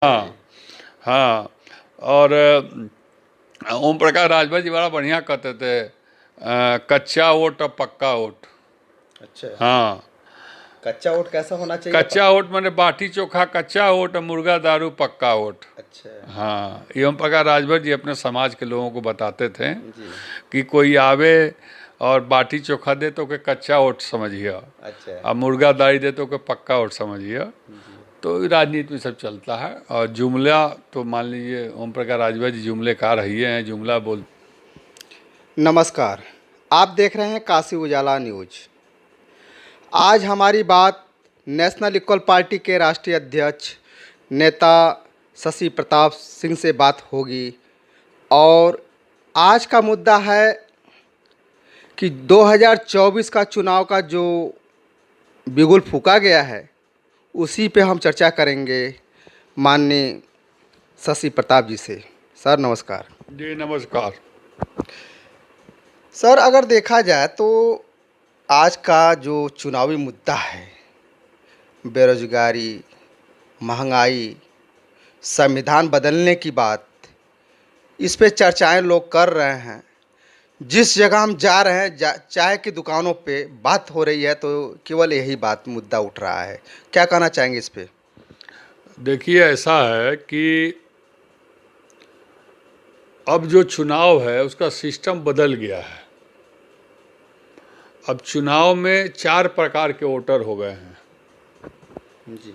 हाँ हाँ। और ओम प्रकाश राजभर जी बड़ा बढ़िया कहते थे, कच्चा वोट और पक्का वोट। अच्छा, हाँ, कच्चा वोट कैसा होना चाहिए? कच्चा वोट मैंने बाटी चोखा कच्चा वोट और मुर्गा दारू पक्का वोट। अच्छा। हाँ, ये ओम प्रकाश राजभर जी अपने समाज के लोगों को बताते थे जी। कि कोई आवे और बाटी चोखा दे तो के कच्चा वोट समझिए, अच्छा। और मुर्गा दारू दे तो के पक्का वोट समझिए। जी। तो राजनीति में सब चलता है। और जुमला तो मान लीजिए ओम प्रकाश राजभर जी जुमलेकार ही हैं, जुमला बोल। नमस्कार, आप देख रहे हैं काशी उजाला न्यूज। आज हमारी बात नेशनल इक्वल पार्टी के राष्ट्रीय अध्यक्ष नेता शशि प्रताप सिंह से बात होगी। और आज का मुद्दा है कि 2024 का चुनाव का जो बिगुल फूंका गया है, उसी पे हम चर्चा करेंगे माननीय शशि प्रताप जी से। सर नमस्कार। जी नमस्कार। सर, अगर देखा जाए तो आज का जो चुनावी मुद्दा है, बेरोजगारी, महंगाई, संविधान बदलने की बात, इस पे चर्चाएं लोग कर रहे हैं। जिस जगह हम जा रहे हैं, चाय की दुकानों पे बात हो रही है तो केवल यही बात मुद्दा उठ रहा है। क्या कहना चाहेंगे इस पे? देखिए, ऐसा है कि अब जो चुनाव है उसका सिस्टम बदल गया है। अब चुनाव में 4 प्रकार के वोटर हो गए हैं। जी।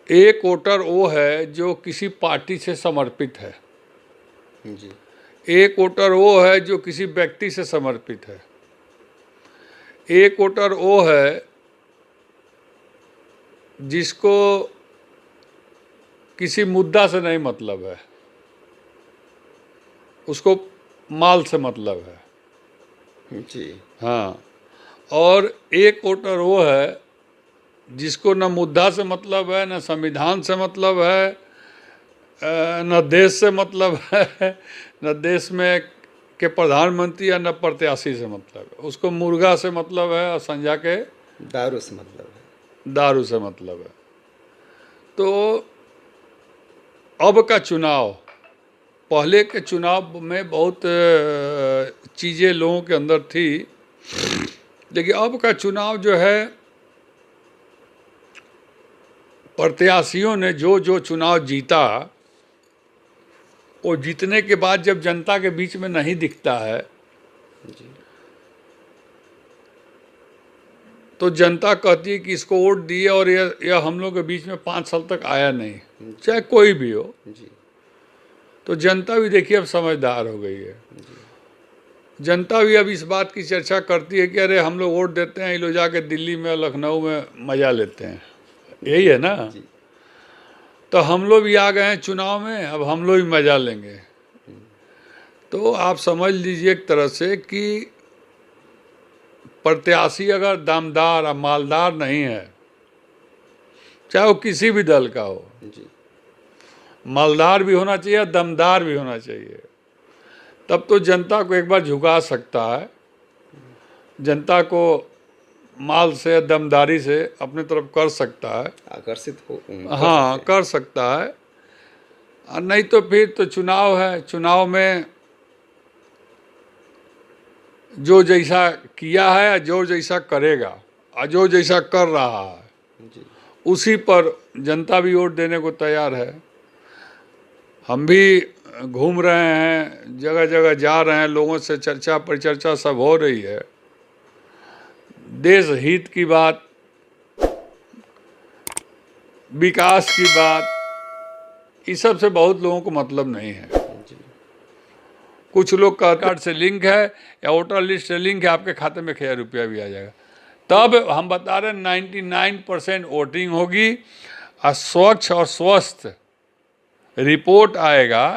एक वोटर वो है जो किसी पार्टी से समर्पित है। जी। एक वोटर वो है जो किसी व्यक्ति से समर्पित है। एक वोटर वो है जिसको किसी मुद्दा से नहीं मतलब है, उसको माल से मतलब है। जी। हाँ, और एक वोटर वो है जिसको न मुद्दा से मतलब है, न संविधान से मतलब है, न देश से मतलब है, न देश में के प्रधानमंत्री या न प्रत्याशी से मतलब है। उसको मुर्गा से मतलब है और संजा के दारू से मतलब है। दारू से मतलब है। तो अब का चुनाव, पहले के चुनाव में बहुत चीज़ें लोगों के अंदर थी, लेकिन अब का चुनाव जो है, प्रत्याशियों ने जो जो चुनाव जीता, वो जीतने के बाद जब जनता के बीच में नहीं दिखता है, जी। तो जनता कहती है कि इसको वोट दिए और यह हम लोग के बीच में 5 साल तक आया नहीं, चाहे कोई भी हो। जी। तो जनता भी देखिए अब समझदार हो गई है। जनता भी अब इस बात की चर्चा करती है कि अरे हम लोग वोट देते हैं, ये लोग जाके दिल्ली में लखनऊ में मज़ा लेते हैं, यही है ना। जी। तो हम लोग भी आ गए हैं चुनाव में, अब हम लोग भी मज़ा लेंगे। तो आप समझ लीजिए एक तरह से कि प्रत्याशी अगर दमदार और मालदार नहीं है, चाहे वो किसी भी दल का हो, जी। मालदार भी होना चाहिए, दमदार भी होना चाहिए, तब तो जनता को एक बार झुका सकता है, जनता को माल से दमदारी से अपनी तरफ कर सकता है, आकर्षित हो। हाँ कर सकता है। और नहीं तो फिर तो चुनाव है, चुनाव में जो जैसा किया है, जो जैसा करेगा और जो जैसा कर रहा है, जी। उसी पर जनता भी वोट देने को तैयार है। हम भी घूम रहे हैं, जगह जगह जा रहे हैं, लोगों से चर्चा परिचर्चा सब हो रही है। देश हित की बात, विकास की बात, इस सब से बहुत लोगों को मतलब नहीं है। जी। कुछ लोग का कार्ड से लिंक है या वोटर लिस्ट से लिंक है, आपके खाते में 1000 रुपया भी आ जाएगा। तब हम बता रहे हैं 99% वोटिंग होगी और स्वच्छ और स्वस्थ रिपोर्ट आएगा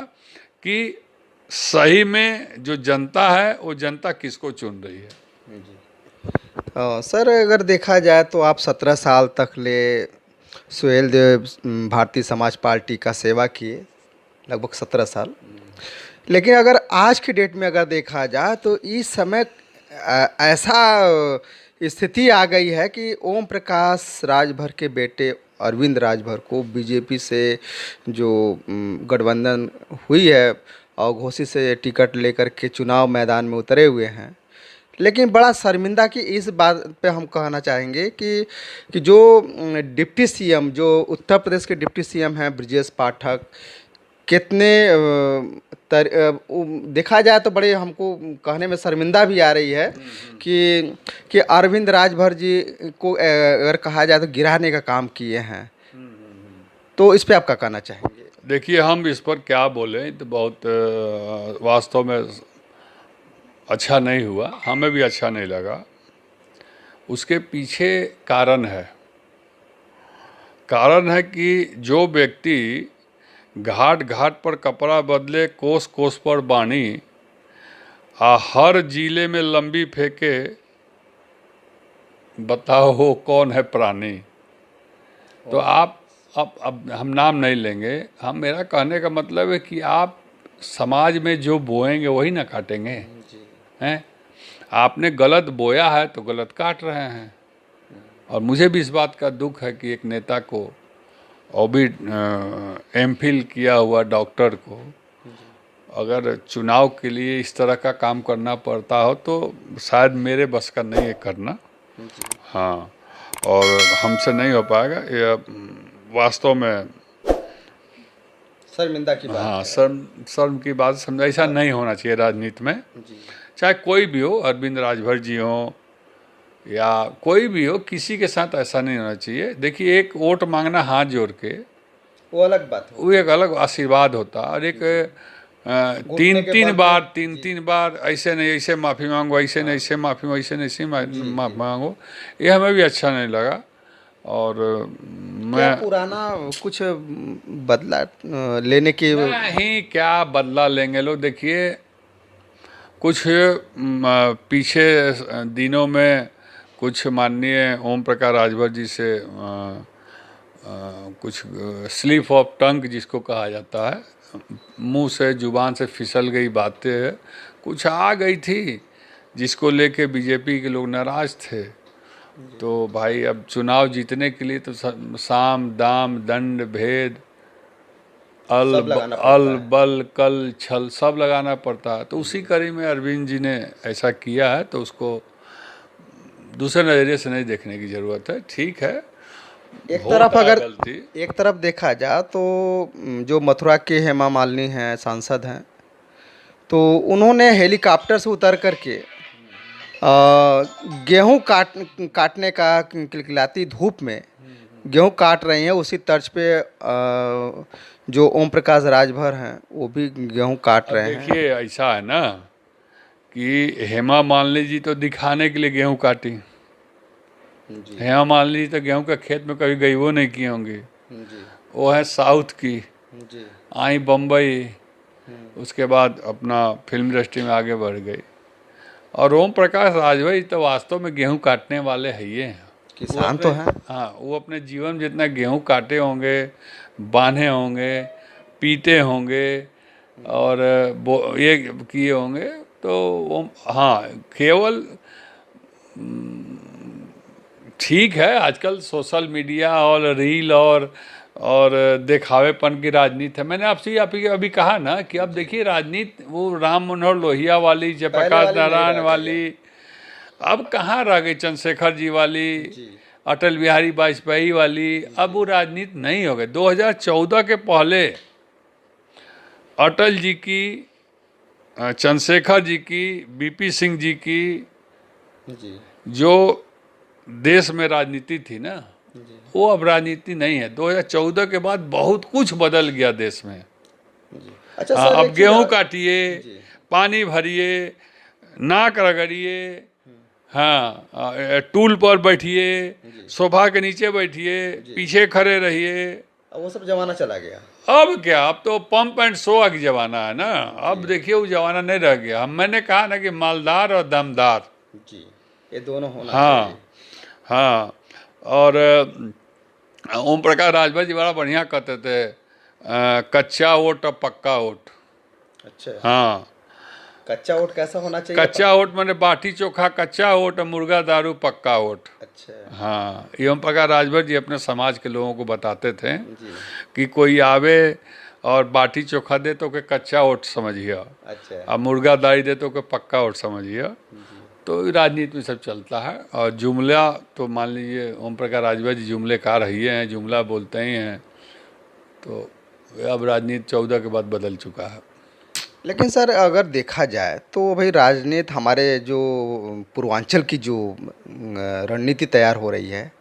कि सही में जो जनता है वो जनता किसको चुन रही है। सर, अगर देखा जाए तो आप 17 साल तक ले सुहेल देव भारतीय समाज पार्टी का सेवा किए, लगभग 17 साल। लेकिन अगर आज की डेट में अगर देखा जाए तो इस समय ऐसा स्थिति आ गई है कि ओम प्रकाश राजभर के बेटे अरविंद राजभर को बीजेपी से जो गठबंधन हुई है और घोषित से टिकट लेकर के चुनाव मैदान में उतरे हुए हैं। लेकिन बड़ा शर्मिंदा की इस बात पे हम कहना चाहेंगे कि जो डिप्टी सीएम, जो उत्तर प्रदेश के डिप्टी सीएम हैं ब्रजेश पाठक, कितने देखा जाए तो बड़े हमको कहने में शर्मिंदा भी आ रही है कि अरविंद राजभर जी को अगर कहा जाए तो गिराने का काम किए हैं। तो इस पे आप क्या कहना चाहेंगे? देखिए, हम इस पर क्या बोलें, तो बहुत वास्तव में अच्छा नहीं हुआ, हमें भी अच्छा नहीं लगा। उसके पीछे कारण है कि जो व्यक्ति घाट घाट पर कपड़ा बदले, कोस कोस पर बाणी, हर जिले में लंबी फेंके, बताओ वो कौन है प्राणी। तो आप अब हम नाम नहीं लेंगे, हम मेरा कहने का मतलब है कि आप समाज में जो बोएंगे वही ना काटेंगे हैं। आपने गलत बोया है तो गलत काट रहे हैं। और मुझे भी इस बात का दुख है कि एक नेता को, और भी एमफिल किया हुआ डॉक्टर को, अगर चुनाव के लिए इस तरह का काम करना पड़ता हो तो शायद मेरे बस का नहीं है करना। हाँ, और हमसे नहीं हो पाएगा, ये वास्तव में शर्मिंदा की बात। हाँ, शर्म की बात। समझा, ऐसा नहीं होना चाहिए राजनीति में, चाहे कोई भी हो, अरविंद राजभर जी हो या कोई भी हो, किसी के साथ ऐसा नहीं होना चाहिए। देखिए, एक वोट मांगना हाथ जोड़ के, वो अलग बात है, वो एक अलग आशीर्वाद होता है। और एक तीन बार ऐसे नहीं ऐसे माफ़ी मांगो, ऐसे नहीं ऐसे माफ़ी मांगो, ऐसे नहीं ऐसे माफ़ी मांगो, ये हमें भी अच्छा नहीं लगा। और मैं पुराना कुछ बदला लेने की नहीं, क्या बदला लेंगे लोग। देखिए, कुछ पीछे दिनों में कुछ माननीय ओम प्रकाश राजभर जी से कुछ स्लिप ऑफ टंग जिसको कहा जाता है, मुंह से जुबान से फिसल गई बातें कुछ आ गई थी, जिसको लेके बीजेपी के लोग नाराज थे। तो भाई, अब चुनाव जीतने के लिए तो साम दाम दंड भेद अल बल कल छल सब लगाना पड़ता है। तो उसी कड़ी में अरविंद जी ने ऐसा किया है, तो उसको दूसरे नज़रिए से नहीं देखने की ज़रूरत है। ठीक है, एक तरफ अगर एक तरफ देखा जाए तो जो मथुरा के हेमा मालिनी हैं, सांसद हैं, तो उन्होंने हेलीकॉप्टर से उतर करके गेहूं काटने का, किलकिलाती धूप में गेहूं काट रही हैं। उसी तर्ज पे जो ओम प्रकाश राजभर हैं वो भी गेहूं काट रहे हैं। देखिए, ऐसा है ना कि हेमा मालिनी जी तो दिखाने के लिए गेहूं काटी। हेमा मालिनी जी तो गेहूं के खेत में कभी गई वो नहीं की होंगी। वो है साउथ की, आई बम्बई, उसके बाद अपना फिल्म इंडस्ट्री में आगे बढ़ गई। और ओम प्रकाश राजभर तो वास्तव में गेहूं काटने वाले है, ये किसान तो हैं। हाँ, वो अपने जीवन में जितना गेहूं काटे होंगे, बांधे होंगे, पीटे होंगे और ये किए होंगे, तो वो हाँ, केवल ठीक है, आजकल सोशल मीडिया और रील और दिखावेपन की राजनीति है। मैंने आपसे अभी कहा ना कि अब देखिए, राजनीति वो राम मनोहर लोहिया वाली, जयप्रकाश नारायण वाली अब कहाँ रह गई, चंद्रशेखर जी वाली, अटल बिहारी वाजपेयी वाली, अब वो राजनीति नहीं हो गई। 2014 के पहले अटल जी की, चंद्रशेखर जी की, बीपी सिंह जी की जो देश में राजनीति थी ना, वो अब राजनीति नहीं है। 2014 के बाद बहुत कुछ बदल गया देश में। अच्छा हाँ, अब गेहूं काटिए, पानी भरिए, नाक रगड़िए, हाँ, टूल पर बैठिए, सोफा के नीचे बैठिए, पीछे खड़े रहिए। अब वो सब जमाना चला गया। अब क्या, अब तो पंप एंड शो की जमाना है ना। अब देखिए, वो जमाना नहीं रह गया। मैंने कहा ना कि मालदार और दमदार, जी, ये दोनों होना हाँ हाँ। और ओम प्रकाश राजभर जी बड़ा बढ़िया कहते थे, कच्चा वोट और पक्का वोट। अच्छा। हाँ, कच्चा वोट कैसा होना चाहिए? कच्चा वोट माने बाटी चोखा कच्चा वोट और मुर्गा दारू पक्का वोट। अच्छा हाँ, एवं प्रकार राजभर जी अपने समाज के लोगों को बताते थे जी। कि कोई आवे और बाटी चोखा दे तो के कच्चा वोट समझिए, अच्छा और मुर्गा दारू दे तो के पक्का वोट समझिए। तो राजनीति में सब चलता है। और जुमला तो मान लीजिए ओम प्रकाश राजभर जी जुमलेकार ही हैं, जुमला बोलते ही हैं। तो अब राजनीति 14 के बाद बदल चुका है। लेकिन सर अगर देखा जाए तो भाई राजनीति हमारे जो पूर्वांचल की जो रणनीति तैयार हो रही है,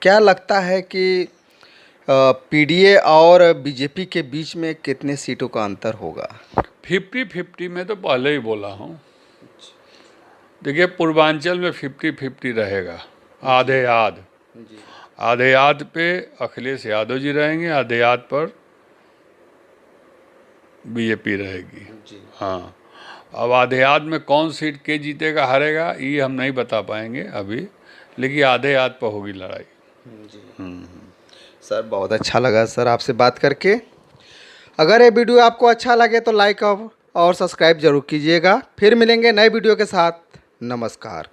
क्या लगता है कि पीडीए और बीजेपी के बीच में कितने सीटों का अंतर होगा? 50-50 में तो पहले ही बोला हूँ। देखिए पूर्वांचल में 50-50 रहेगा, आधे याद जी। आधे याद पे अखिलेश यादव जी रहेंगे, आधे याद पर बीजेपी रहेगी। जी। हाँ, अब आधे याद में कौन सीट के जीतेगा हारेगा ये हम नहीं बता पाएंगे अभी, लेकिन आधे याद पर होगी लड़ाई। जी। सर बहुत अच्छा लगा सर आपसे बात करके। अगर ये वीडियो आपको अच्छा लगे तो लाइक और सब्सक्राइब जरूर कीजिएगा। फिर मिलेंगे नए वीडियो के साथ। नमस्कार।